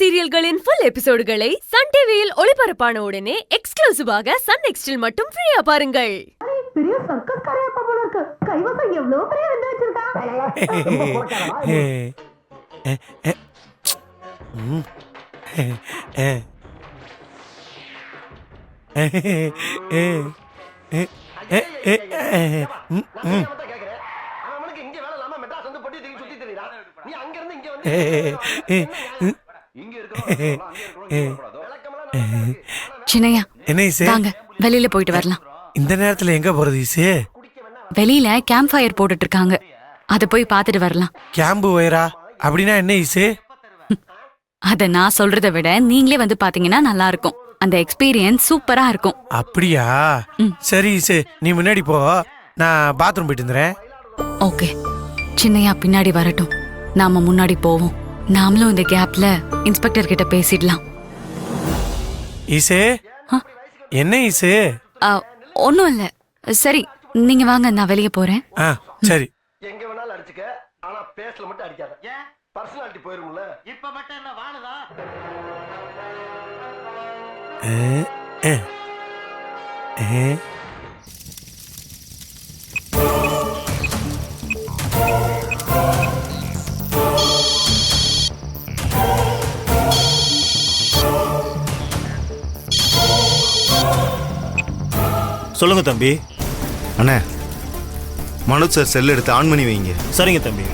சீரியல்களின் full எபிசோடுகளை Sun டிவியில் ஒளிபரப்பான உடனே எக்ஸ்க்ளூசிவாக சன் நெக்ஸ்டில் மட்டும் ஃப்ரீயா பாருங்கள். பெரிய சர்க்கஸ் காரியப்பா போல இருக்கு. கைவசம் எவ்வளவு பெரிய விந்து சின்னையா, என்ன ஈசே? வாங்க வெளியில போயிட்டு வரலாம். இந்த நேரத்துல எங்க போறது ஈசே? வெளியில கேம்ப் ஃபயர் போட்டுட்டு இருக்காங்க, அத போய் பாத்துட்டு வரலாம். கேம்பு வயரா அப்படின்னா என்ன ஈசே? அத நான் சொல்றத விட நீங்களே வந்து பாத்தீங்கன்னா நல்லா இருக்கும். அந்த எக்ஸ்பீரியன்ஸ் சூப்பரா இருக்கும். அப்படியா? சரி ஈசே, நீ முன்னாடி போ, நான் பாத்ரூம் போயிட்டு வந்துறேன். ஓகே, சின்னையா பின்னாடி வரட்டும், நாம முன்னாடி போவோம். நாமளும் இந்த கேப்ல இன்ஸ்பெக்டர் கிட்ட பேசிடலாம். ஈசே, என்ன ஈசே? ஒன்னும் இல்ல. சரி, நீங்க வாங்க, நான் வெளியே போறேன். சரி. எங்க வேணாலும் அடிச்சுக்க, ஆனா பேஸ்ல மட்டும் அடிக்காத. ஏன்? பர்சனாலிட்டி போயிரும்ல. இப்ப மட்டும் என்ன வாணுதா? சொல்லுங்க தம்பி. அண்ணே, மனோஜ் சார் செல் எடுத்து ஆன் பண்ணி வைங்க. சரிங்க தம்பி.